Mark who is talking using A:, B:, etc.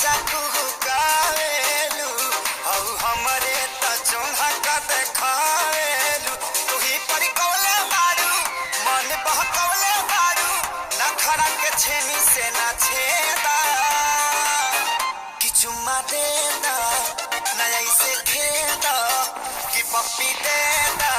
A: चाकू कावेलू औ हमरे त चोंहा का देखावेलू तू ही परी कौले बाड़ू मन बहकौले बाड़ू नखरा के छेनी से ना छेदा कि चुम्मा देना ना ऐसे खेदा कि पप्पी देना